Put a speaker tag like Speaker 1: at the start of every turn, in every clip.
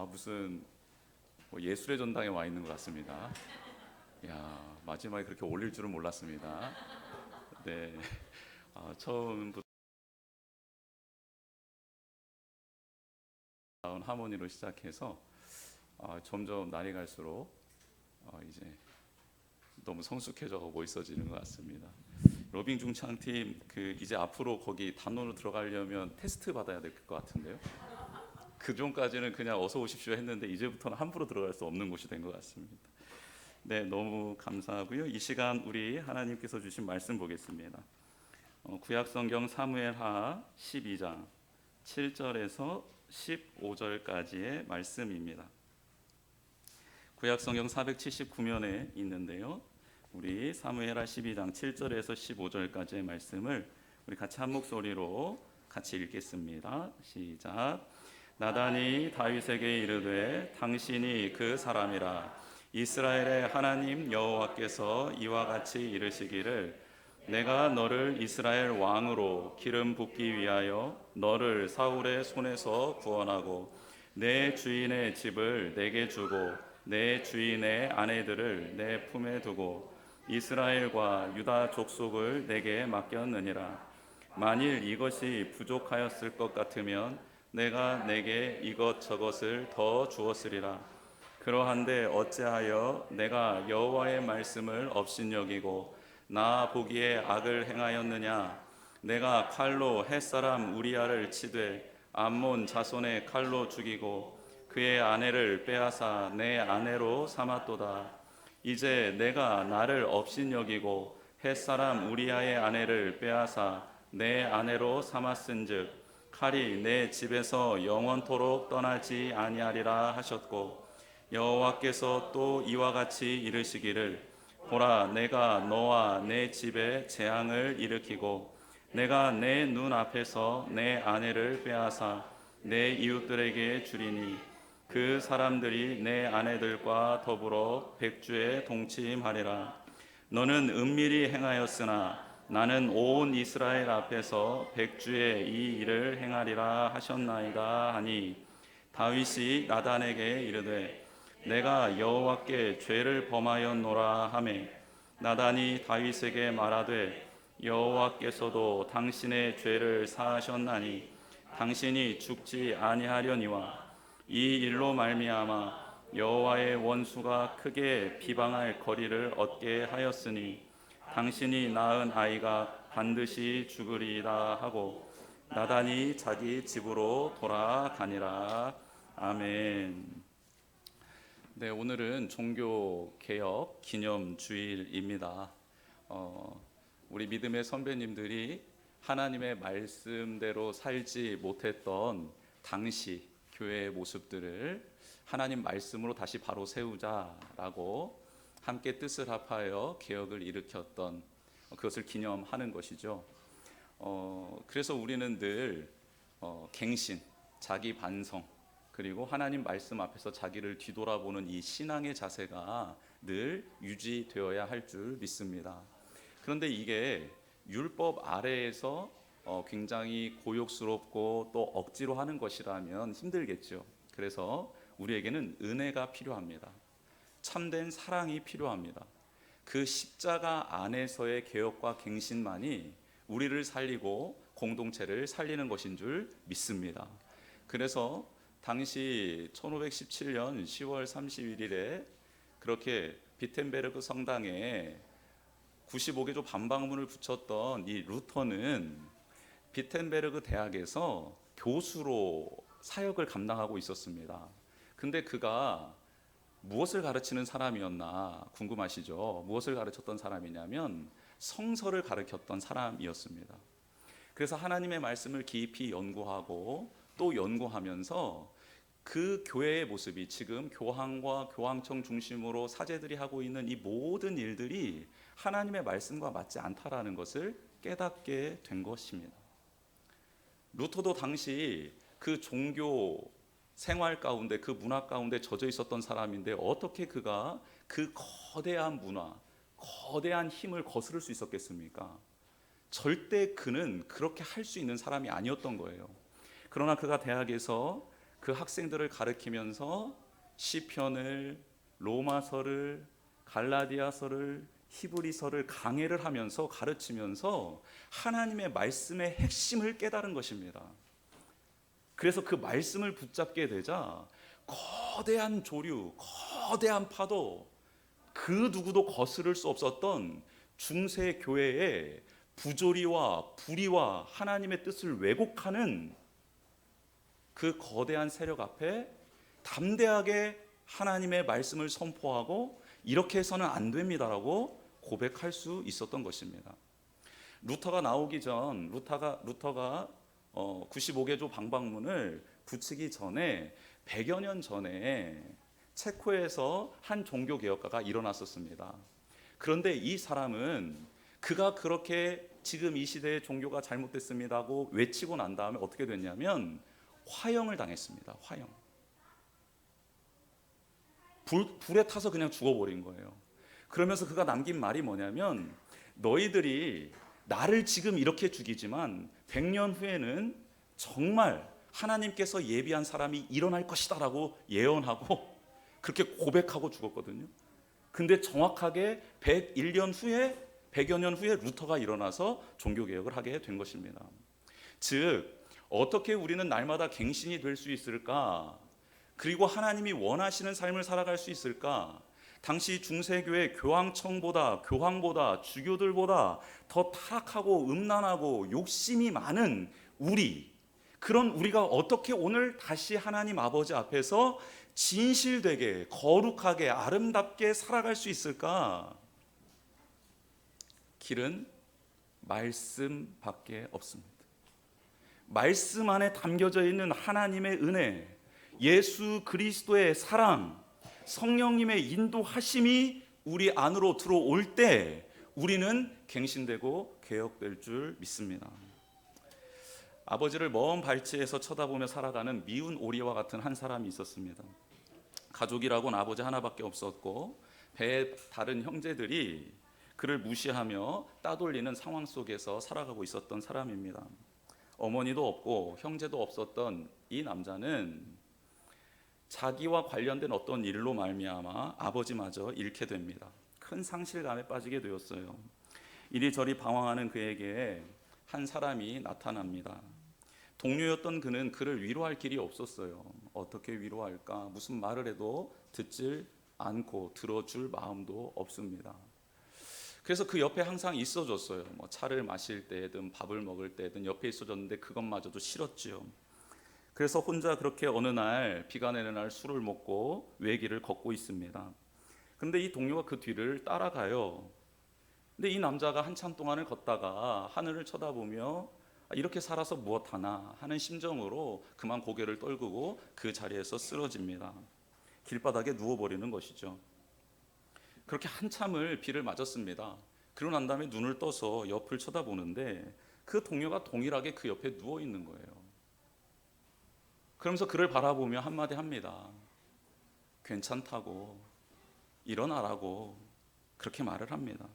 Speaker 1: 무슨 예술의 전당에 와 있는 것 같습니다. 야, 마지막에 그렇게 올릴 줄은 몰랐습니다. 네, 처음부터 나온 하모니로 시작해서 점점 날이 갈수록 이제 너무 성숙해져 멋있어지는 것 같습니다. 러빙 중창팀 이제 앞으로 거기 단원으로 들어가려면 테스트 받아야 될 것 같은데요. 그 전까지는 그냥 어서 오십시오 했는데 이제부터는 함부로 들어갈 수 없는 곳이 된 것 같습니다. 네, 너무 감사하고요. 이 시간 우리 하나님께서 주신 말씀 보겠습니다. 구약성경 사무엘하 12장 7절에서 15절까지의 말씀입니다. 구약성경 479면에 있는데요. 우리 사무엘하 12장 7절에서 15절까지의 말씀을 우리 같이 한 목소리로 같이 읽겠습니다. 시작. 나단이 다윗에게 이르되 당신이 그 사람이라. 이스라엘의 하나님 여호와께서 이와 같이 이르시기를 내가 너를 이스라엘 왕으로 기름 붓기 위하여 너를 사울의 손에서 구원하고 내 주인의 집을 내게 주고 내 주인의 아내들을 내 품에 두고 이스라엘과 유다 족속을 내게 맡겼느니라. 만일 이것이 부족하였을 것 같으면 내가 내게 이것저것을 더 주었으리라. 그러한데 어찌하여 내가 여호와의 말씀을 업신여기고 나 보기에 악을 행하였느냐. 내가 칼로 햇사람 우리아를 치되 암몬 자손의 칼로 죽이고 그의 아내를 빼앗아 내 아내로 삼았도다. 이제 내가 나를 업신여기고 햇사람 우리아의 아내를 빼앗아 내 아내로 삼았은즉 칼이 내 집에서 영원토록 떠나지 아니하리라 하셨고 여호와께서 또 이와 같이 이르시기를 보라 내가 너와 내 집에 재앙을 일으키고 내가 내 눈 앞에서 내 아내를 빼앗아 내 이웃들에게 주리니 그 사람들이 내 아내들과 더불어 백주에 동침하리라. 너는 은밀히 행하였으나 나는 온 이스라엘 앞에서 백주에 이 일을 행하리라 하셨나이다 하니 다윗이 나단에게 이르되 내가 여호와께 죄를 범하였노라 하매 나단이 다윗에게 말하되 여호와께서도 당신의 죄를 사하셨나니 당신이 죽지 아니하려니와 이 일로 말미암아 여호와의 원수가 크게 비방할 거리를 얻게 하였으니 당신이 낳은 아이가 반드시 죽으리라 하고 나단이 자기 집으로 돌아가니라. 아멘. 네, 오늘은 종교개혁 기념주일입니다. 우리 믿음의 선배님들이 하나님의 말씀대로 살지 못했던 당시 교회의 모습들을 하나님 말씀으로 다시 바로 세우자라고 함께 뜻을 합하여 개혁을 일으켰던 그것을 기념하는 것이죠. 그래서 우리는 늘 갱신, 자기 반성, 그리고 하나님 말씀 앞에서 자기를 뒤돌아보는 이 신앙의 자세가 늘 유지되어야 할 줄 믿습니다. 그런데 이게 율법 아래에서 굉장히 고욕스럽고 또 억지로 하는 것이라면 힘들겠죠. 그래서 우리에게는 은혜가 필요합니다. 참된 사랑이 필요합니다. 그 십자가 안에서의 개혁과 갱신만이 우리를 살리고 공동체를 살리는 것인 줄 믿습니다. 그래서 당시 1517년 10월 31일에 그렇게 비텐베르크 성당에 95개조 반박문을 붙였던 이 루터는 비텐베르크 대학에서 교수로 사역을 감당하고 있었습니다. 근데 그가 무엇을 가르치는 사람이었나 궁금하시죠? 무엇을 가르쳤던 사람이냐면 성서를 가르쳤던 사람이었습니다. 그래서 하나님의 말씀을 깊이 연구하고 또 연구하면서 그 교회의 모습이 지금 교황과 교황청 중심으로 사제들이 하고 있는 이 모든 일들이 하나님의 말씀과 맞지 않다라는 것을 깨닫게 된 것입니다. 루터도 당시 그 종교 생활 가운데 그 문화 가운데 젖어 있었던 사람인데 어떻게 그가 그 거대한 문화, 거대한 힘을 거스를 수 있었겠습니까? 절대 그는 그렇게 할 수 있는 사람이 아니었던 거예요. 그러나 그가 대학에서 그 학생들을 가르치면서 시편을, 로마서를, 갈라디아서를, 히브리서를 강해를 하면서 가르치면서 하나님의 말씀의 핵심을 깨달은 것입니다. 그래서 그 말씀을 붙잡게 되자 거대한 조류, 거대한 파도, 그 누구도 거스를 수 없었던 중세 교회의 부조리와 불의와 하나님의 뜻을 왜곡하는 그 거대한 세력 앞에 담대하게 하나님의 말씀을 선포하고 이렇게 해서는 안 됩니다라고 고백할 수 있었던 것입니다. 루터가 나오기 전 루터가 95개조 방방문을 붙이기 전에 100여 년 전에 체코에서 한 종교 개혁가가 일어났었습니다. 그런데 이 사람은 그가 그렇게 지금 이 시대의 종교가 잘못됐습니다고 외치고 난 다음에 어떻게 됐냐면 화형을 당했습니다. 화형. 불에 타서 그냥 죽어버린 거예요. 그러면서 그가 남긴 말이 뭐냐면 너희들이 나를 지금 이렇게 죽이지만 100년 후에는 정말 하나님께서 예비한 사람이 일어날 것이다 라고 예언하고 그렇게 고백하고 죽었거든요. 근데 정확하게 100여 년 후에 루터가 일어나서 종교개혁을 하게 된 것입니다. 즉 어떻게 우리는 날마다 갱신이 될 수 있을까? 그리고 하나님이 원하시는 삶을 살아갈 수 있을까? 당시 중세교회 교황보다 주교들보다 더 타락하고 음란하고 욕심이 많은 그런 우리가 어떻게 오늘 다시 하나님 아버지 앞에서 진실되게 거룩하게 아름답게 살아갈 수 있을까? 길은 말씀밖에 없습니다. 말씀 안에 담겨져 있는 하나님의 은혜, 예수 그리스도의 사랑, 성령님의 인도하심이 우리 안으로 들어올 때 우리는 갱신되고 개혁될 줄 믿습니다. 아버지를 먼 발치에서 쳐다보며 살아가는 미운 오리와 같은 한 사람이 있었습니다. 가족이라고는 아버지 하나밖에 없었고 배의 다른 형제들이 그를 무시하며 따돌리는 상황 속에서 살아가고 있었던 사람입니다. 어머니도 없고 형제도 없었던 이 남자는 자기와 관련된 어떤 일로 말미암아 아버지마저 잃게 됩니다. 큰 상실감에 빠지게 되었어요. 이리저리 방황하는 그에게 한 사람이 나타납니다. 동료였던 그는 그를 위로할 길이 없었어요. 어떻게 위로할까? 무슨 말을 해도 듣질 않고 들어줄 마음도 없습니다. 그래서 그 옆에 항상 있어줬어요. 뭐 차를 마실 때든 밥을 먹을 때든 옆에 있어줬는데 그것마저도 싫었지요. 그래서 혼자 그렇게 어느 날 비가 내는 날 술을 먹고 외길을 걷고 있습니다. 그런데 이 동료가 그 뒤를 따라가요. 근데 이 남자가 한참 동안을 걷다가 하늘을 쳐다보며 이렇게 살아서 무엇하나 하는 심정으로 그만 고개를 떨구고 그 자리에서 쓰러집니다. 길바닥에 누워버리는 것이죠. 그렇게 한참을 비를 맞았습니다. 그러고 난 다음에 눈을 떠서 옆을 쳐다보는데 그 동료가 동일하게 그 옆에 누워 있는 거예요. 그러면서 그를 바라보며 한마디 합니다. 괜찮다고, 일어나라고 그렇게 말을 합니다.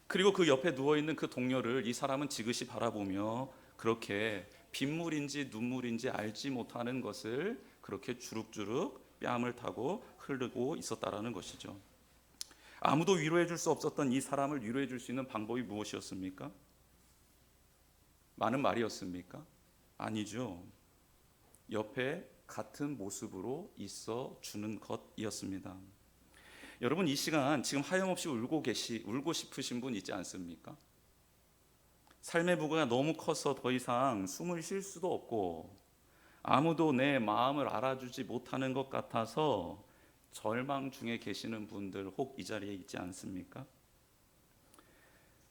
Speaker 1: 그리고 그 옆에 누워있는 그 동료를 이 사람은 지그시 바라보며 그렇게 빗물인지 눈물인지 알지 못하는 것을 그렇게 주룩주룩 뺨을 타고 흐르고 있었다라는 것이죠. 아무도 위로해 줄 수 없었던 이 사람을 위로해 줄 수 있는 방법이 무엇이었습니까? 많은 말이었습니까? 아니죠. 옆에 같은 모습으로 있어 주는 것이었습니다. 여러분, 이 시간 지금 하염없이 울고 싶으신 분 있지 않습니까? 삶의 무게가 너무 커서 더 이상 숨을 쉴 수도 없고 아무도 내 마음을 알아주지 못하는 것 같아서 절망 중에 계시는 분들 혹 이 자리에 있지 않습니까?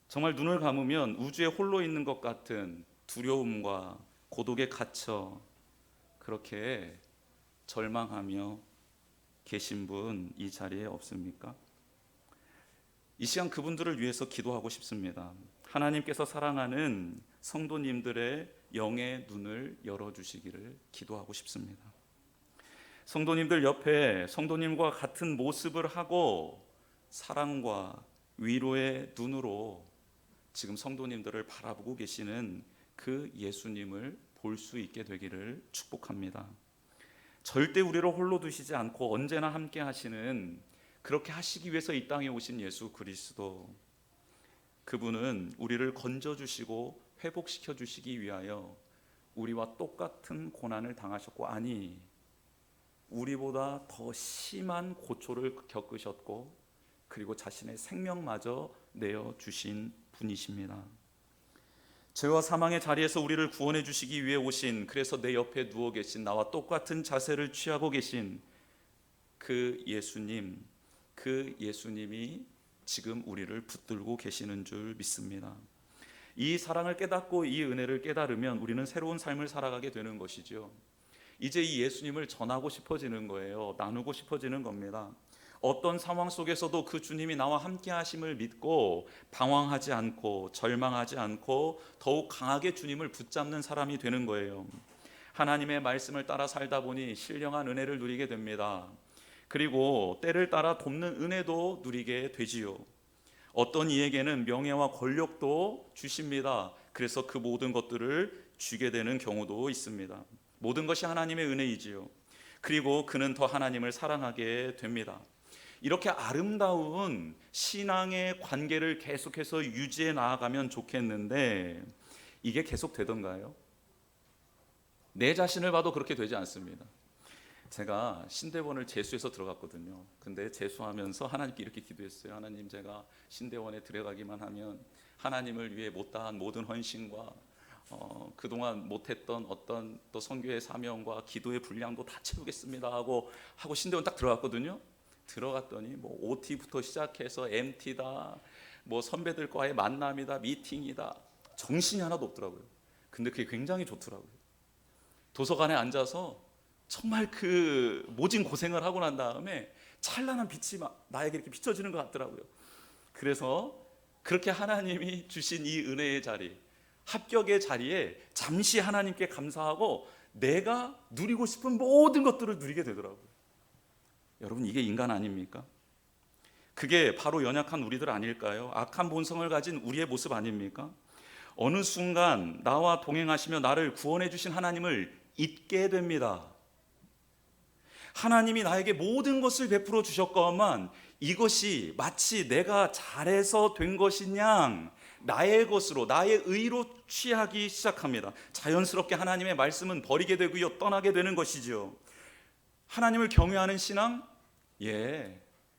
Speaker 1: 정말 눈을 감으면 우주에 홀로 있는 것 같은 두려움과 고독에 갇혀 그렇게 절망하며 계신 분 이 자리에 없습니까? 이 시간 그분들을 위해서 기도하고 싶습니다. 하나님께서 사랑하는 성도님들의 영의 눈을 열어주시기를 기도하고 싶습니다. 성도님들 옆에 성도님과 같은 모습을 하고 사랑과 위로의 눈으로 지금 성도님들을 바라보고 계시는 그 예수님을 볼 수 있게 되기를 축복합니다. 절대 우리를 홀로 두시지 않고 언제나 함께 하시는, 그렇게 하시기 위해서 이 땅에 오신 예수 그리스도, 그분은 우리를 건져주시고 회복시켜 주시기 위하여 우리와 똑같은 고난을 당하셨고, 아니 우리보다 더 심한 고초를 겪으셨고, 그리고 자신의 생명마저 내어주신 분이십니다. 죄와 사망의 자리에서 우리를 구원해 주시기 위해 오신, 그래서 내 옆에 누워 계신, 나와 똑같은 자세를 취하고 계신 그 예수님, 그 예수님이 지금 우리를 붙들고 계시는 줄 믿습니다. 이 사랑을 깨닫고 이 은혜를 깨달으면 우리는 새로운 삶을 살아가게 되는 것이죠. 이제 이 예수님을 전하고 싶어지는 거예요. 나누고 싶어지는 겁니다. 어떤 상황 속에서도 그 주님이 나와 함께 하심을 믿고 방황하지 않고 절망하지 않고 더욱 강하게 주님을 붙잡는 사람이 되는 거예요. 하나님의 말씀을 따라 살다 보니 신령한 은혜를 누리게 됩니다. 그리고 때를 따라 돕는 은혜도 누리게 되지요. 어떤 이에게는 명예와 권력도 주십니다. 그래서 그 모든 것들을 주게 되는 경우도 있습니다. 모든 것이 하나님의 은혜이지요. 그리고 그는 더 하나님을 사랑하게 됩니다. 이렇게 아름다운 신앙의 관계를 계속해서 유지해 나아가면 좋겠는데, 이게 계속 되던가요? 내 자신을 봐도 그렇게 되지 않습니다. 제가 신대원을 재수해서 들어갔거든요. 근데 재수하면서 하나님께 이렇게 기도했어요. 하나님, 제가 신대원에 들어가기만 하면 하나님을 위해 못다한 모든 헌신과 그동안 못했던 어떤 또 선교의 사명과 기도의 분량도 다 채우겠습니다 하고 신대원 딱 들어갔거든요. 들어갔더니 뭐 OT부터 시작해서 MT다, 뭐 선배들과의 만남이다, 미팅이다, 정신이 하나도 없더라고요. 근데 그게 굉장히 좋더라고요. 도서관에 앉아서 정말 그 모진 고생을 하고 난 다음에 찬란한 빛이 나에게 이렇게 비춰지는 것 같더라고요. 그래서 그렇게 하나님이 주신 이 은혜의 자리, 합격의 자리에 잠시 하나님께 감사하고 내가 누리고 싶은 모든 것들을 누리게 되더라고요. 여러분, 이게 인간 아닙니까? 그게 바로 연약한 우리들 아닐까요? 악한 본성을 가진 우리의 모습 아닙니까? 어느 순간 나와 동행하시며 나를 구원해 주신 하나님을 잊게 됩니다. 하나님이 나에게 모든 것을 베풀어 주셨건만 이것이 마치 내가 잘해서 된 것인 양 나의 것으로, 나의 의로 취하기 시작합니다. 자연스럽게 하나님의 말씀은 버리게 되고요, 떠나게 되는 것이죠. 하나님을 경외하는 신앙?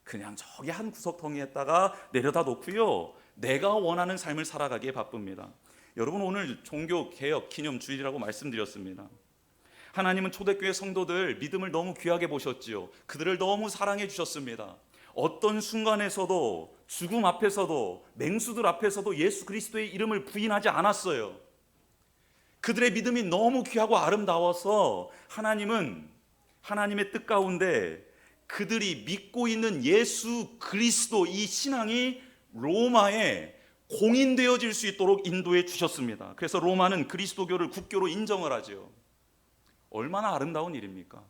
Speaker 1: 그냥 저기 한 구석텅이에다가 내려다 놓고요, 내가 원하는 삶을 살아가기에 바쁩니다. 여러분, 오늘 종교개혁 기념주일이라고 말씀드렸습니다. 하나님은 초대교회 성도들 믿음을 너무 귀하게 보셨지요. 그들을 너무 사랑해 주셨습니다. 어떤 순간에서도, 죽음 앞에서도, 맹수들 앞에서도 예수 그리스도의 이름을 부인하지 않았어요. 그들의 믿음이 너무 귀하고 아름다워서 하나님은 하나님의 뜻 가운데 그들이 믿고 있는 예수 그리스도, 이 신앙이 로마에 공인되어질 수 있도록 인도해 주셨습니다. 그래서 로마는 그리스도교를 국교로 인정을 하죠. 얼마나 아름다운 일입니까?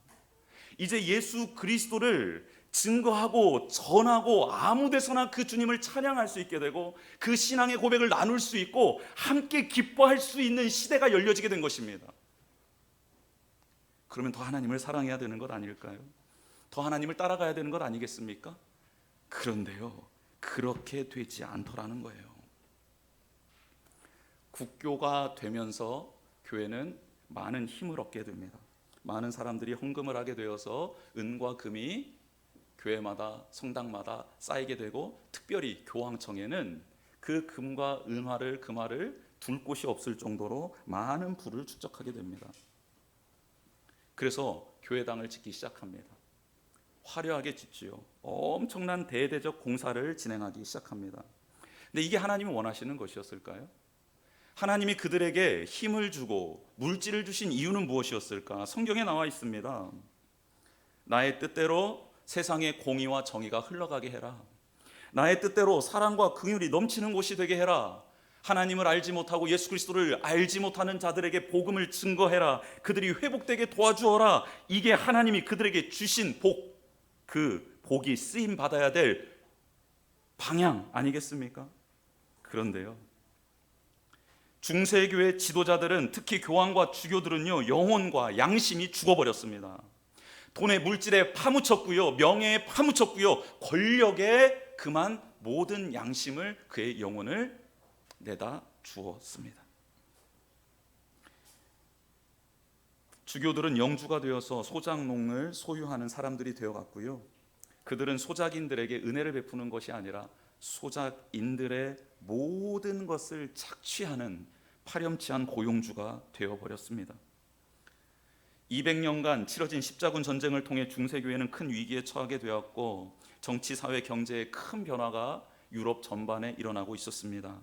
Speaker 1: 이제 예수 그리스도를 증거하고 전하고 아무 데서나 그 주님을 찬양할 수 있게 되고 그 신앙의 고백을 나눌 수 있고 함께 기뻐할 수 있는 시대가 열려지게 된 것입니다. 그러면 더 하나님을 사랑해야 되는 것 아닐까요? 더 하나님을 따라가야 되는 것 아니겠습니까? 그런데요, 그렇게 되지 않더라는 거예요. 국교가 되면서 교회는 많은 힘을 얻게 됩니다. 많은 사람들이 헌금을 하게 되어서 은과 금이 교회마다, 성당마다 쌓이게 되고, 특별히 교황청에는 그 금과 금화를 둘 곳이 없을 정도로 많은 부를 축적하게 됩니다. 그래서 교회당을 짓기 시작합니다. 화려하게 짓지요. 엄청난 대대적 공사를 진행하기 시작합니다. 근데 이게 하나님이 원하시는 것이었을까요? 하나님이 그들에게 힘을 주고 물질을 주신 이유는 무엇이었을까? 성경에 나와 있습니다. 나의 뜻대로 세상의 공의와 정의가 흘러가게 해라. 나의 뜻대로 사랑과 긍휼이 넘치는 곳이 되게 해라. 하나님을 알지 못하고 예수 그리스도를 알지 못하는 자들에게 복음을 증거해라. 그들이 회복되게 도와주어라. 이게 하나님이 그들에게 주신 복, 그 복이 쓰임 받아야 될 방향 아니겠습니까? 그런데요, 중세교회 지도자들은, 특히 교황과 주교들은요, 영혼과 양심이 죽어버렸습니다. 돈의 물질에 파묻혔고요, 명예에 파묻혔고요, 권력에 그만 모든 양심을, 그의 영혼을 내다 주었습니다. 주교들은 영주가 되어서 소작농을 소유하는 사람들이 되어갔고요, 그들은 소작인들에게 은혜를 베푸는 것이 아니라 소작인들의 모든 것을 착취하는 파렴치한 고용주가 되어버렸습니다. 200년간 치러진 십자군 전쟁을 통해 중세교회는 큰 위기에 처하게 되었고, 정치, 사회, 경제의 큰 변화가 유럽 전반에 일어나고 있었습니다.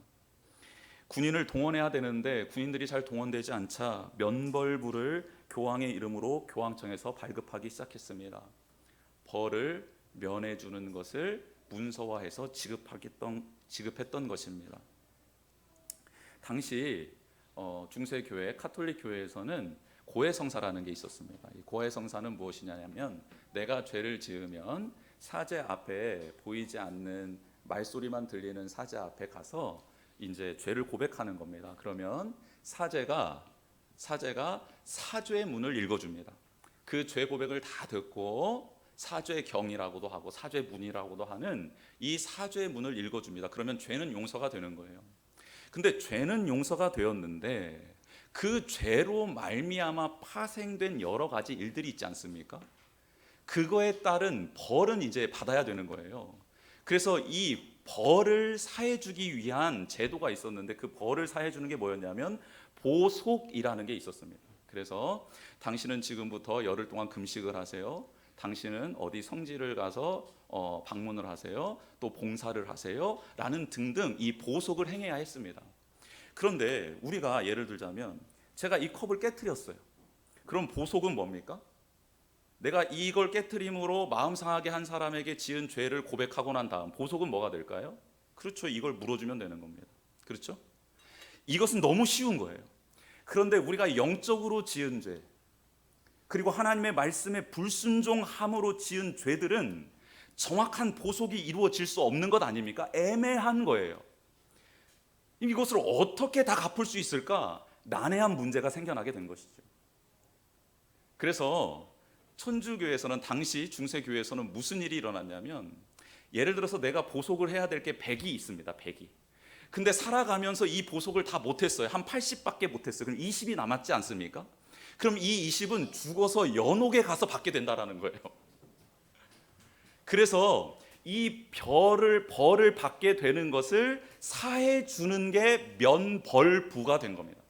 Speaker 1: 군인을 동원해야 되는데 군인들이 잘 동원되지 않자 면벌부를 교황의 이름으로 교황청에서 발급하기 시작했습니다. 벌을 면해주는 것을 문서화해서 지급했던 것입니다. 당시 중세교회, 카톨릭 교회에서는 고해성사라는 게 있었습니다. 이 고해성사는 무엇이냐면, 내가 죄를 지으면 사제 앞에, 보이지 않는 말소리만 들리는 사제 앞에 가서 이제 죄를 고백하는 겁니다. 그러면 사제가 사죄의 문을 읽어줍니다. 그 죄 고백을 다 듣고 사죄경이라고도 하고 사죄문이라고도 하는 이 사죄의 문을 읽어줍니다. 그러면 죄는 용서가 되는 거예요. 근데 죄는 용서가 되었는데 그 죄로 말미암아 파생된 여러 가지 일들이 있지 않습니까? 그거에 따른 벌은 이제 받아야 되는 거예요. 그래서 이 벌을 사해주기 위한 제도가 있었는데, 그 벌을 사해주는 게 뭐였냐면 보속이라는 게 있었습니다. 그래서 당신은 지금부터 열흘 동안 금식을 하세요. 당신은 어디 성지를 가서 방문을 하세요. 또 봉사를 하세요. 라는 등등 이 보속을 행해야 했습니다. 그런데 우리가 예를 들자면, 제가 이 컵을 깨트렸어요. 그럼 보속은 뭡니까? 내가 이걸 깨트림으로 마음 상하게 한 사람에게 지은 죄를 고백하고 난 다음 보속은 뭐가 될까요? 그렇죠. 이걸 물어주면 되는 겁니다. 그렇죠? 이것은 너무 쉬운 거예요. 그런데 우리가 영적으로 지은 죄, 그리고 하나님의 말씀에 불순종함으로 지은 죄들은 정확한 보속이 이루어질 수 없는 것 아닙니까? 애매한 거예요. 이것을 어떻게 다 갚을 수 있을까? 난해한 문제가 생겨나게 된 것이죠. 그래서 천주교에서는, 당시 중세교회에서는 무슨 일이 일어났냐면, 예를 들어서 내가 보속을 해야 될 게 100이 있습니다. 100이. 근데 살아가면서 이 보속을 다 못했어요. 한 80밖에 못했어요. 그럼 20이 남았지 않습니까? 그럼 이 20은 죽어서 연옥에 가서 받게 된다라는 거예요. 그래서 이 벌을 받게 되는 것을 사해 주는 게 면벌부가 된 겁니다.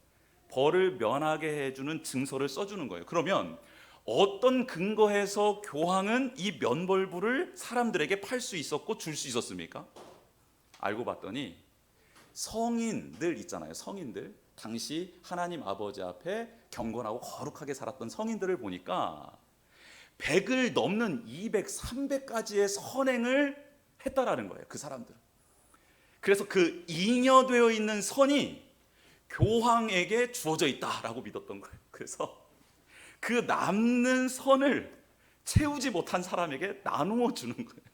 Speaker 1: 벌을 면하게 해주는 증서를 써주는 거예요. 그러면 어떤 근거에서 교황은 이 면벌부를 사람들에게 팔 수 있었고 줄 수 있었습니까? 알고 봤더니 성인들 있잖아요. 성인들, 당시 하나님 아버지 앞에 경건하고 거룩하게 살았던 성인들을 보니까 100을 넘는 200, 300까지의 선행을 했다라는 거예요. 그 사람들은. 그래서 그 잉여되어 있는 선이 교황에게 주어져 있다라고 믿었던 거예요. 그래서 그 남는 선을 채우지 못한 사람에게 나누어 주는 거예요.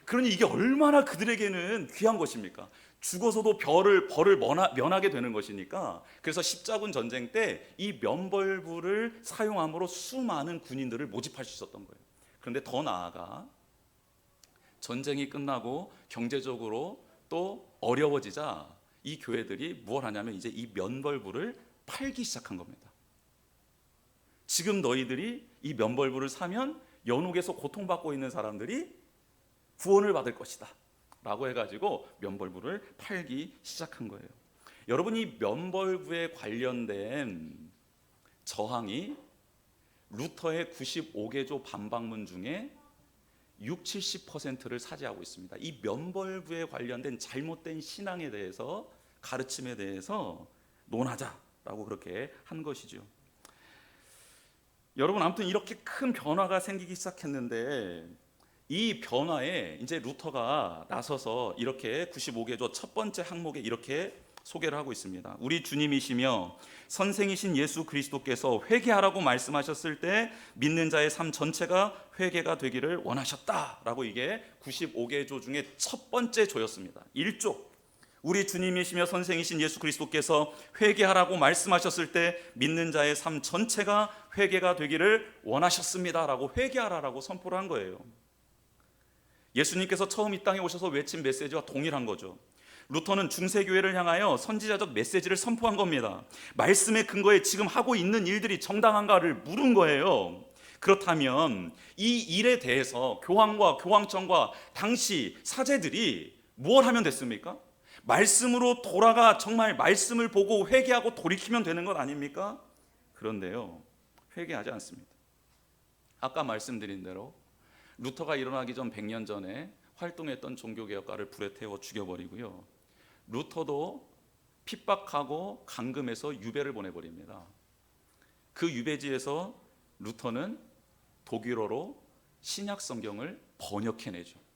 Speaker 1: 그러니 이게 얼마나 그들에게는 귀한 것입니까? 죽어서도 벌을 면하게 되는 것이니까. 그래서 십자군 전쟁 때 이 면벌부를 사용함으로 수많은 군인들을 모집할 수 있었던 거예요. 그런데 더 나아가 전쟁이 끝나고 경제적으로 또 어려워지자 이 교회들이 뭘 하냐면 이제 이 면벌부를 팔기 시작한 겁니다. 지금 너희들이 이 면벌부를 사면 연옥에서 고통받고 있는 사람들이 구원을 받을 것이다 라고 해가지고 면벌부를 팔기 시작한 거예요. 여러분, 이 면벌부에 관련된 저항이 루터의 95개조 반박문 중에 60-70%를 차지하고 있습니다. 이 면벌부에 관련된 잘못된 신앙에 대해서, 가르침에 대해서 논하자라고 그렇게 한 것이죠. 여러분, 아무튼 이렇게 큰 변화가 생기기 시작했는데, 이 변화에 이제 루터가 나서서 이렇게 95개조 첫 번째 항목에 이렇게 소개를 하고 있습니다. 우리 주님이시며 선생이신 예수 그리스도께서 회개하라고 말씀하셨을 때 믿는 자의 삶 전체가 회개가 되기를 원하셨다라고, 이게 95개조 중에 첫 번째 조였습니다. 1조. 우리 주님이시며 선생이신 예수 그리스도께서 회개하라고 말씀하셨을 때 믿는 자의 삶 전체가 회개가 되기를 원하셨습니다라고 회개하라라고 선포를 한 거예요. 예수님께서 처음 이 땅에 오셔서 외친 메시지와 동일한 거죠. 루터는 중세교회를 향하여 선지자적 메시지를 선포한 겁니다. 말씀의 근거에 지금 하고 있는 일들이 정당한가를 물은 거예요. 그렇다면 이 일에 대해서 교황과 교황청과 당시 사제들이 뭘 하면 됐습니까? 말씀으로 돌아가 정말 말씀을 보고 회개하고 돌이키면 되는 것 아닙니까? 그런데요, 회개하지 않습니다. 아까 말씀드린 대로 루터가 일어나기 전 100년 전에 활동했던 종교개혁가를 불에 태워 죽여버리고요, 루터도 핍박하고 감금해서 유배를 보내버립니다. 그 유배지에서 루터는 독일어로 신약 성경을 번역해내죠.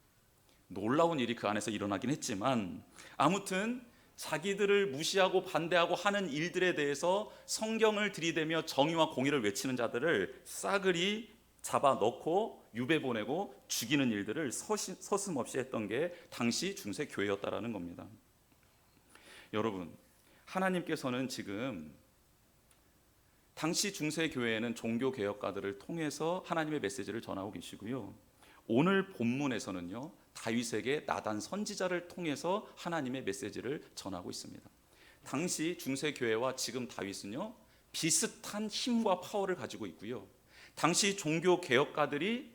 Speaker 1: 놀라운 일이 그 안에서 일어나긴 했지만 아무튼 자기들을 무시하고 반대하고 하는 일들에 대해서 성경을 들이대며 정의와 공의를 외치는 자들을 싸그리 잡아넣고 유배 보내고 죽이는 일들을 서슴없이 했던 게 당시 중세 교회였다라는 겁니다. 여러분, 하나님께서는 지금 당시 중세 교회에는 종교 개혁가들을 통해서 하나님의 메시지를 전하고 계시고요, 오늘 본문에서는요, 다윗에게 나단 선지자를 통해서 하나님의 메시지를 전하고 있습니다. 당시 중세 교회와 지금 다윗은요, 비슷한 힘과 파워를 가지고 있고요, 당시 종교 개혁가들이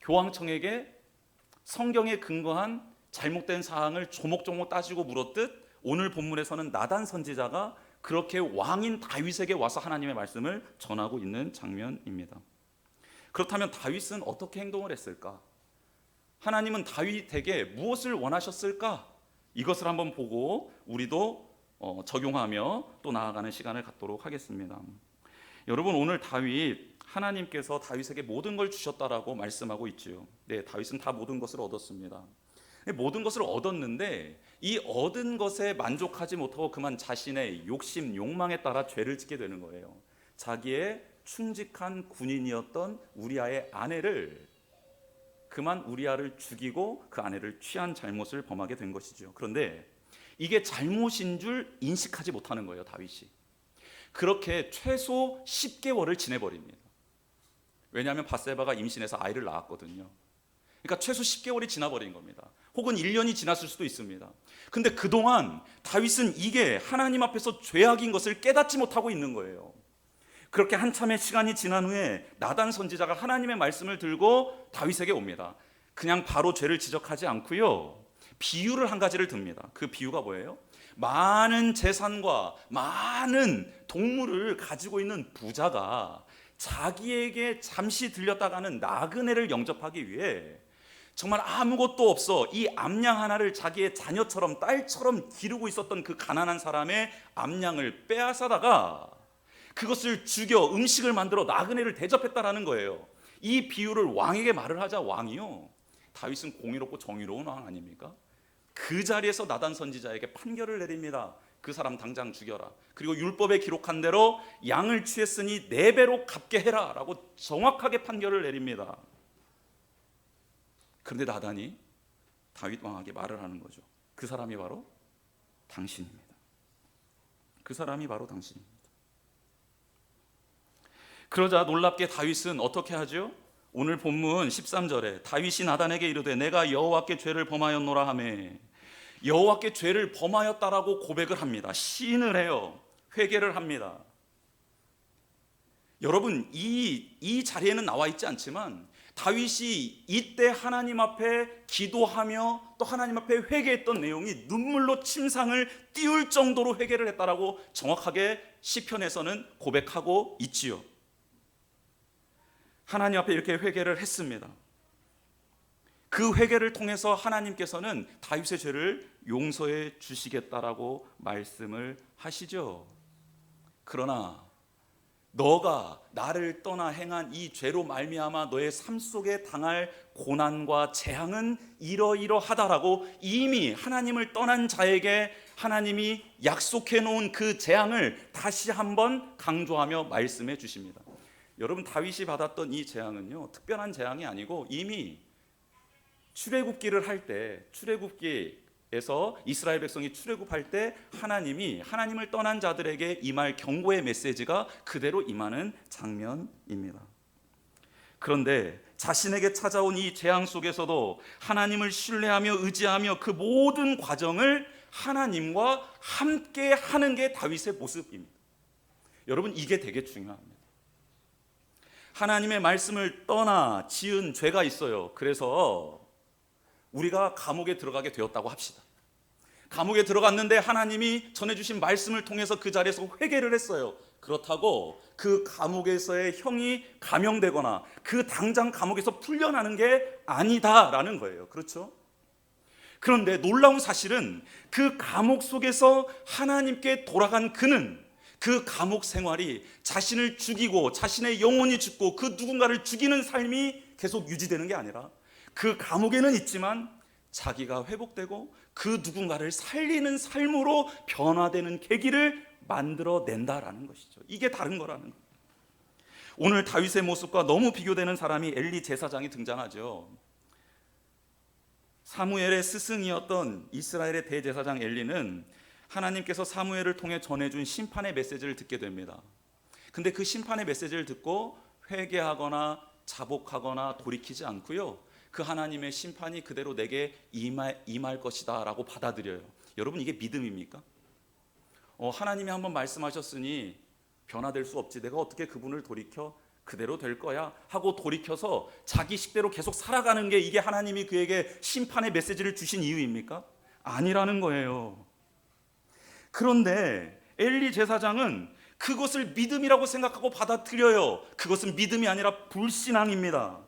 Speaker 1: 교황청에게 성경에 근거한 잘못된 사항을 조목조목 따지고 물었듯 오늘 본문에서는 나단 선지자가 그렇게 왕인 다윗에게 와서 하나님의 말씀을 전하고 있는 장면입니다. 그렇다면 다윗은 어떻게 행동을 했을까? 하나님은 다윗에게 무엇을 원하셨을까? 이것을 한번 보고 우리도 적용하며 또 나아가는 시간을 갖도록 하겠습니다. 여러분, 오늘 다윗, 하나님께서 다윗에게 모든 걸 주셨다라고 말씀하고 있지요. 네, 다윗은 다 모든 것을 얻었습니다. 모든 것을 얻었는데 이 얻은 것에 만족하지 못하고 그만 자신의 욕심, 욕망에 따라 죄를 짓게 되는 거예요. 자기의 충직한 군인이었던 우리아의 아내를, 그만 우리아를 죽이고 그 아내를 취한 잘못을 범하게 된 것이죠. 그런데 이게 잘못인 줄 인식하지 못하는 거예요, 다윗이. 그렇게 최소 10개월을 지내버립니다. 왜냐하면 밧세바가 임신해서 아이를 낳았거든요. 그러니까 최소 10개월이 지나버린 겁니다. 혹은 1년이 지났을 수도 있습니다. 근데 그동안 다윗은 이게 하나님 앞에서 죄악인 것을 깨닫지 못하고 있는 거예요. 그렇게 한참의 시간이 지난 후에 나단 선지자가 하나님의 말씀을 들고 다윗에게 옵니다. 그냥 바로 죄를 지적하지 않고요, 비유를 한 가지를 듭니다. 그 비유가 뭐예요? 많은 재산과 많은 동물을 가지고 있는 부자가 자기에게 잠시 들렸다가는 나그네를 영접하기 위해 정말 아무것도 없어 이 암양 하나를 자기의 자녀처럼 딸처럼 기르고 있었던 그 가난한 사람의 암양을 빼앗아다가 그것을 죽여 음식을 만들어 나그네를 대접했다라는 거예요. 이 비유를 왕에게 말을 하자 왕이요, 다윗은 공의롭고 정의로운 왕 아닙니까? 그 자리에서 나단 선지자에게 판결을 내립니다. 그 사람 당장 죽여라. 그리고 율법에 기록한 대로 양을 취했으니 4배로 갚게 해라 라고 정확하게 판결을 내립니다. 그런데 나단이 다윗 왕에게 말을 하는 거죠. 그 사람이 바로 당신입니다. 그 사람이 바로 당신입니다. 그러자 놀랍게 다윗은 어떻게 하죠? 오늘 본문 13절에 다윗이 나단에게 이르되 내가 여호와께 죄를 범하였노라 하며, 여호와께 죄를 범하였다라고 고백을 합니다. 시인을 해요. 회개를 합니다. 여러분, 이 자리에는 나와 있지 않지만 다윗이 이때 하나님 앞에 기도하며 또 하나님 앞에 회개했던 내용이 눈물로 침상을 띄울 정도로 회개를 했다라고 정확하게 시편에서는 고백하고 있지요. 하나님 앞에 이렇게 회개를 했습니다. 그 회개를 통해서 하나님께서는 다윗의 죄를 용서해 주시겠다라고 말씀을 하시죠. 그러나 너가 나를 떠나 행한 이 죄로 말미암아 너의 삶 속에 당할 고난과 재앙은 이러이러하다라고 이미 하나님을 떠난 자에게 하나님이 약속해 놓은 그 재앙을 다시 한번 강조하며 말씀해 주십니다. 여러분, 다윗이 받았던 이 재앙은요, 특별한 재앙이 아니고 이미 출애굽기를 할 때 출애굽기 에서 이스라엘 백성이 출애굽할 때 하나님이 하나님을 떠난 자들에게 임할 경고의 메시지가 그대로 임하는 장면입니다. 그런데 자신에게 찾아온 이 재앙 속에서도 하나님을 신뢰하며 의지하며 그 모든 과정을 하나님과 함께 하는 게 다윗의 모습입니다. 여러분, 이게 되게 중요합니다. 하나님의 말씀을 떠나 지은 죄가 있어요. 그래서 우리가 감옥에 들어가게 되었다고 합시다. 감옥에 들어갔는데 하나님이 전해주신 말씀을 통해서 그 자리에서 회개를 했어요. 그렇다고 그 감옥에서의 형이 감형되거나 그 당장 감옥에서 풀려나는 게 아니다라는 거예요. 그렇죠? 그런데 놀라운 사실은 그 감옥 속에서 하나님께 돌아간 그는 그 감옥 생활이 자신을 죽이고 자신의 영혼이 죽고 그 누군가를 죽이는 삶이 계속 유지되는 게 아니라 그 감옥에는 있지만 자기가 회복되고 그 누군가를 살리는 삶으로 변화되는 계기를 만들어낸다라는 것이죠. 이게 다른 거라는 거예요. 오늘 다윗의 모습과 너무 비교되는 사람이 엘리 제사장이 등장하죠. 사무엘의 스승이었던 이스라엘의 대제사장 엘리는 하나님께서 사무엘을 통해 전해준 심판의 메시지를 듣게 됩니다. 근데 그 심판의 메시지를 듣고 회개하거나 자복하거나 돌이키지 않고요, 그 하나님의 심판이 그대로 내게 임할 것이다 라고 받아들여요. 여러분, 이게 믿음입니까? 하나님이 한번 말씀하셨으니 변화될 수 없지, 내가 어떻게 그분을 돌이켜 그대로 될 거야 하고 돌이켜서 자기 식대로 계속 살아가는 게 이게 하나님이 그에게 심판의 메시지를 주신 이유입니까? 아니라는 거예요. 그런데 엘리 제사장은 그것을 믿음이라고 생각하고 받아들여요. 그것은 믿음이 아니라 불신앙입니다.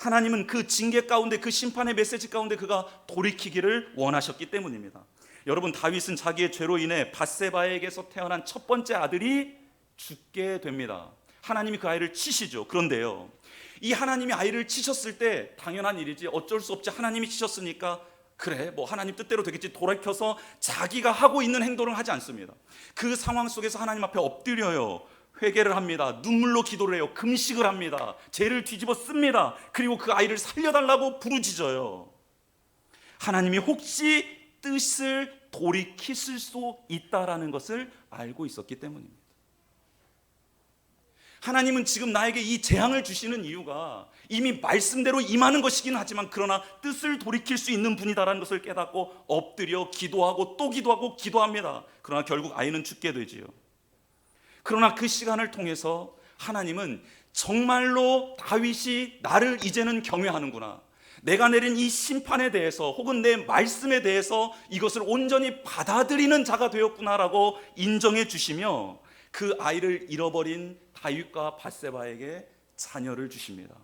Speaker 1: 하나님은 그 징계 가운데, 그 심판의 메시지 가운데 그가 돌이키기를 원하셨기 때문입니다. 여러분, 다윗은 자기의 죄로 인해 밧세바에게서 태어난 첫 번째 아들이 죽게 됩니다. 하나님이 그 아이를 치시죠. 그런데요, 이 하나님이 아이를 치셨을 때 당연한 일이지, 어쩔 수 없지, 하나님이 치셨으니까 그래 뭐 하나님 뜻대로 되겠지, 돌이켜서 자기가 하고 있는 행동을 하지 않습니다. 그 상황 속에서 하나님 앞에 엎드려요. 회개를 합니다. 눈물로 기도를 해요. 금식을 합니다. 죄를 뒤집어 씁니다. 그리고 그 아이를 살려달라고 부르짖어요. 하나님이 혹시 뜻을 돌이키실 수 있다라는 것을 알고 있었기 때문입니다. 하나님은 지금 나에게 이 재앙을 주시는 이유가 이미 말씀대로 임하는 것이긴 하지만 그러나 뜻을 돌이킬 수 있는 분이다라는 것을 깨닫고 엎드려 기도하고 또 기도하고 기도합니다. 그러나 결국 아이는 죽게 되지요. 그러나 그 시간을 통해서 하나님은 정말로 다윗이 나를 이제는 경외하는구나, 내가 내린 이 심판에 대해서 혹은 내 말씀에 대해서 이것을 온전히 받아들이는 자가 되었구나라고 인정해 주시며 그 아이를 잃어버린 다윗과 밧세바에게 자녀를 주십니다.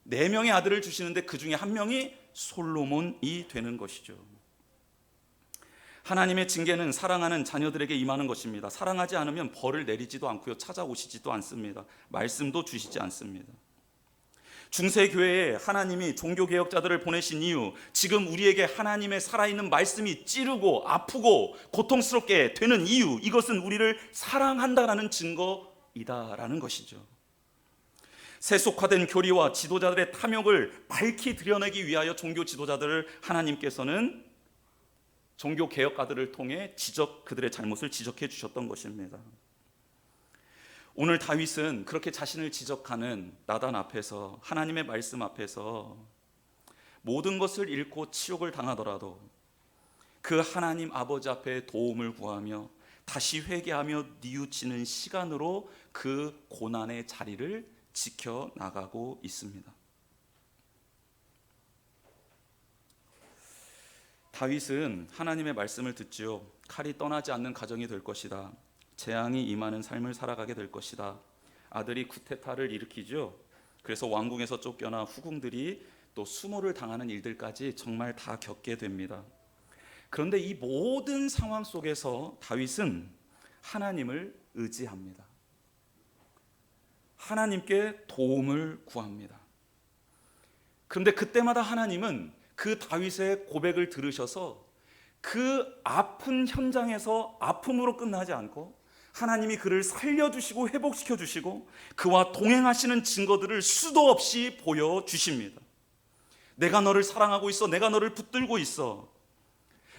Speaker 1: 4명의 아들을 주시는데 그 중에 한 명이 솔로몬이 되는 것이죠. 하나님의 징계는 사랑하는 자녀들에게 임하는 것입니다. 사랑하지 않으면 벌을 내리지도 않고요, 찾아오시지도 않습니다. 말씀도 주시지 않습니다. 중세교회에 하나님이 종교개혁자들을 보내신 이유, 지금 우리에게 하나님의 살아있는 말씀이 찌르고 아프고 고통스럽게 되는 이유, 이것은 우리를 사랑한다라는 증거이다라는 것이죠. 세속화된 교리와 지도자들의 탐욕을 밝히 드러내기 위하여 종교 지도자들을 하나님께서는 종교 개혁가들을 통해 그들의 잘못을 지적해 주셨던 것입니다. 오늘 다윗은 그렇게 자신을 지적하는 나단 앞에서, 하나님의 말씀 앞에서 모든 것을 잃고 치욕을 당하더라도 그 하나님 아버지 앞에 도움을 구하며 다시 회개하며 뉘우치는 시간으로 그 고난의 자리를 지켜나가고 있습니다. 다윗은 하나님의 말씀을 듣지요. 칼이 떠나지 않는 가정이 될 것이다. 재앙이 임하는 삶을 살아가게 될 것이다. 아들이 쿠데타를 일으키죠. 그래서 왕궁에서 쫓겨나 후궁들이 또 수모를 당하는 일들까지 정말 다 겪게 됩니다. 그런데 이 모든 상황 속에서 다윗은 하나님을 의지합니다. 하나님께 도움을 구합니다. 그런데 그때마다 하나님은 그 다윗의 고백을 들으셔서 그 아픈 현장에서 아픔으로 끝나지 않고 하나님이 그를 살려주시고 회복시켜주시고 그와 동행하시는 증거들을 수도 없이 보여주십니다. 내가 너를 사랑하고 있어. 내가 너를 붙들고 있어.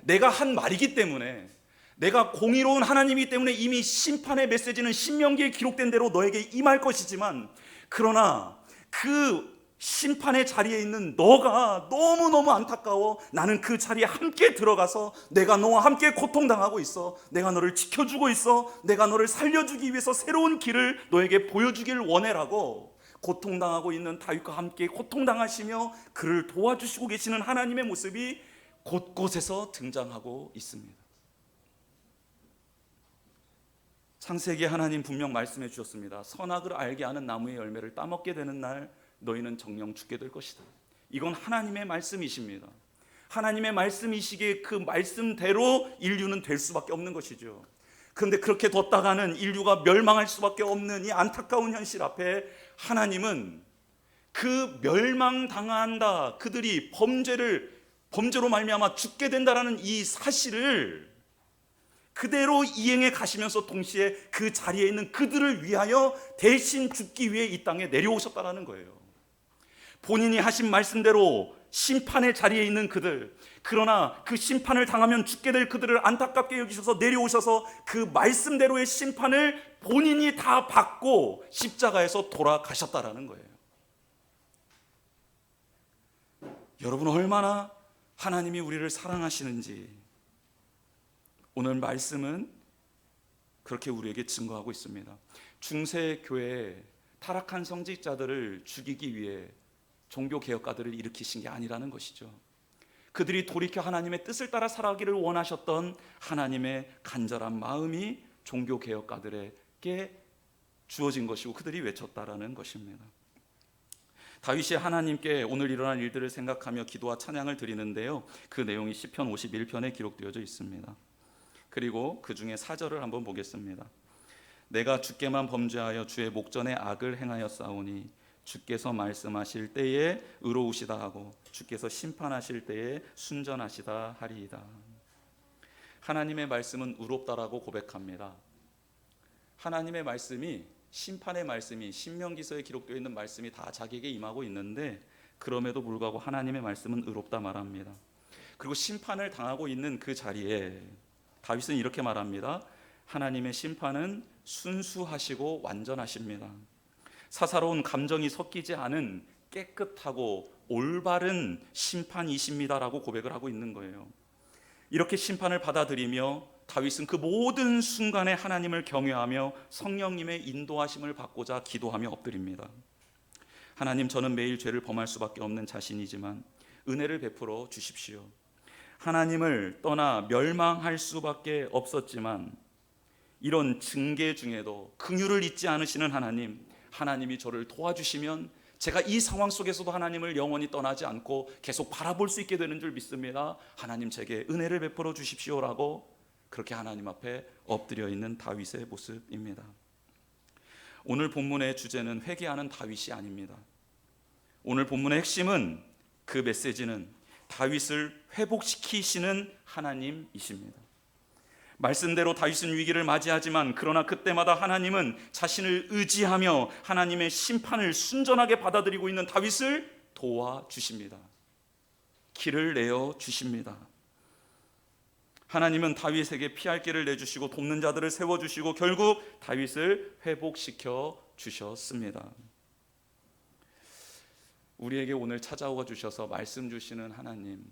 Speaker 2: 내가 한 말이기 때문에, 내가 공의로운 하나님이기 때문에 이미 심판의 메시지는 신명기에 기록된 대로 너에게 임할 것이지만, 그러나 그 심판의 자리에 있는 너가 너무너무 안타까워. 나는 그 자리에 함께 들어가서 내가 너와 함께 고통당하고 있어. 내가 너를 지켜주고 있어. 내가 너를 살려주기 위해서 새로운 길을 너에게 보여주길 원해라고 고통당하고 있는 다윗과 함께 고통당하시며 그를 도와주시고 계시는 하나님의 모습이 곳곳에서 등장하고 있습니다. 창세기에 하나님 분명 말씀해 주셨습니다. 선악을 알게 하는 나무의 열매를 따먹게 되는 날 너희는 정령 죽게 될 것이다. 이건 하나님의 말씀이십니다. 하나님의 말씀이시기에 그 말씀대로 인류는 될 수밖에 없는 것이죠. 그런데 그렇게 뒀다가는 인류가 멸망할 수밖에 없는 이 안타까운 현실 앞에 하나님은 그 멸망당한다, 그들이 범죄로 말미암아 죽게 된다라는 이 사실을 그대로 이행해 가시면서 동시에 그 자리에 있는 그들을 위하여 대신 죽기 위해 이 땅에 내려오셨다라는 거예요. 본인이 하신 말씀대로 심판의 자리에 있는 그들, 그러나 그 심판을 당하면 죽게 될 그들을 안타깝게 여기셔서 내려오셔서 그 말씀대로의 심판을 본인이 다 받고 십자가에서 돌아가셨다라는 거예요. 여러분, 얼마나 하나님이 우리를 사랑하시는지 오늘 말씀은 그렇게 우리에게 증거하고 있습니다. 중세 교회에 타락한 성직자들을 죽이기 위해 종교개혁가들을 일으키신 게 아니라는 것이죠. 그들이 돌이켜 하나님의 뜻을 따라 살아가기를 원하셨던 하나님의 간절한 마음이 종교개혁가들에게 주어진 것이고 그들이 외쳤다라는 것입니다. 다윗이 하나님께 오늘 일어난 일들을 생각하며 기도와 찬양을 드리는데요, 그 내용이 시편 51편에 기록되어져 있습니다. 그리고 그 중에 4절을 한번 보겠습니다. 내가 주께만 범죄하여 주의 목전에 악을 행하였사오니 주께서 말씀하실 때에 의로우시다 하고 주께서 심판하실 때에 순전하시다 하리이다. 하나님의 말씀은 의롭다라고 고백합니다. 하나님의 말씀이, 심판의 말씀이, 신명기서에 기록되어 있는 말씀이 다 자기에게 임하고 있는데 그럼에도 불구하고 하나님의 말씀은 의롭다 말합니다. 그리고 심판을 당하고 있는 그 자리에 다윗은 이렇게 말합니다. 하나님의 심판은 순수하시고 완전하십니다. 사사로운 감정이 섞이지 않은 깨끗하고 올바른 심판이십니다라고 고백을 하고 있는 거예요. 이렇게 심판을 받아들이며 다윗은 그 모든 순간에 하나님을 경외하며 성령님의 인도하심을 받고자 기도하며 엎드립니다. 하나님, 저는 매일 죄를 범할 수밖에 없는 자신이지만 은혜를 베풀어 주십시오. 하나님을 떠나 멸망할 수밖에 없었지만 이런 징계 중에도 긍휼을 잊지 않으시는 하나님이 저를 도와주시면 제가 이 상황 속에서도 하나님을 영원히 떠나지 않고 계속 바라볼 수 있게 되는 줄 믿습니다. 하나님, 제게 은혜를 베풀어 주십시오라고 그렇게 하나님 앞에 엎드려 있는 다윗의 모습입니다. 오늘 본문의 주제는 회개하는 다윗이 아닙니다. 오늘 본문의 핵심은, 그 메시지는 다윗을 회복시키시는 하나님이십니다. 말씀대로 다윗은 위기를 맞이하지만 그러나 그때마다 하나님은 자신을 의지하며 하나님의 심판을 순전하게 받아들이고 있는 다윗을 도와주십니다. 길을 내어 주십니다. 하나님은 다윗에게 피할 길을 내주시고 돕는 자들을 세워주시고 결국 다윗을 회복시켜 주셨습니다. 우리에게 오늘 찾아와 주셔서 말씀 주시는 하나님,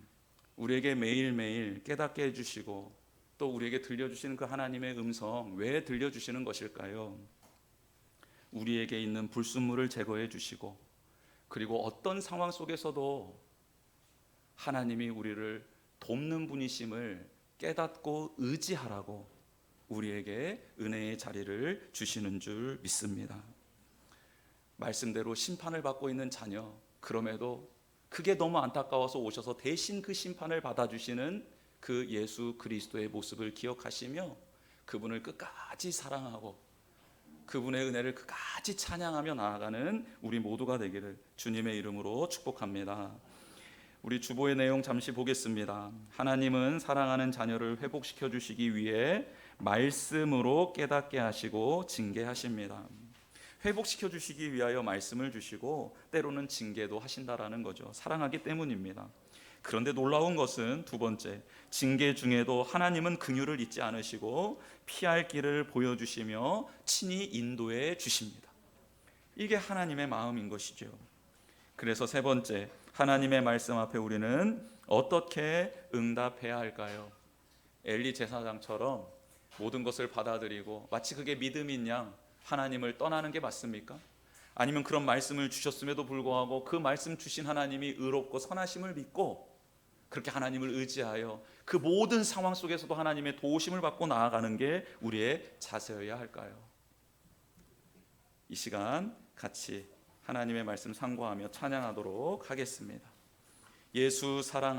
Speaker 2: 우리에게 매일매일 깨닫게 해주시고 또 우리에게 들려주시는 그 하나님의 음성, 왜 들려주시는 것일까요? 우리에게 있는 불순물을 제거해 주시고 그리고 어떤 상황 속에서도 하나님이 우리를 돕는 분이심을 깨닫고 의지하라고 우리에게 은혜의 자리를 주시는 줄 믿습니다. 말씀대로 심판을 받고 있는 자녀, 그럼에도 그게 너무 안타까워서 오셔서 대신 그 심판을 받아주시는 그 예수 그리스도의 모습을 기억하시며 그분을 끝까지 사랑하고 그분의 은혜를 끝까지 찬양하며 나아가는 우리 모두가 되기를 주님의 이름으로 축복합니다. 우리 주보의 내용 잠시 보겠습니다. 하나님은 사랑하는 자녀를 회복시켜 주시기 위해 말씀으로 깨닫게 하시고 징계하십니다. 회복시켜 주시기 위하여 말씀을 주시고 때로는 징계도 하신다라는 거죠. 사랑하기 때문입니다. 그런데 놀라운 것은 두 번째, 징계 중에도 하나님은 긍휼을 잊지 않으시고 피할 길을 보여주시며 친히 인도해 주십니다. 이게 하나님의 마음인 것이죠. 그래서 세 번째, 하나님의 말씀 앞에 우리는 어떻게 응답해야 할까요? 엘리 제사장처럼 모든 것을 받아들이고 마치 그게 믿음인 양 하나님을 떠나는 게 맞습니까? 아니면 그런 말씀을 주셨음에도 불구하고 그 말씀 주신 하나님이 의롭고 선하심을 믿고 그렇게 하나님을 의지하여 그 모든 상황 속에서도 하나님의 도우심을 받고 나아가는 게 우리의 자세여야 할까요? 이 시간 같이 하나님의 말씀 상고하며 찬양하도록 하겠습니다. 예수 사랑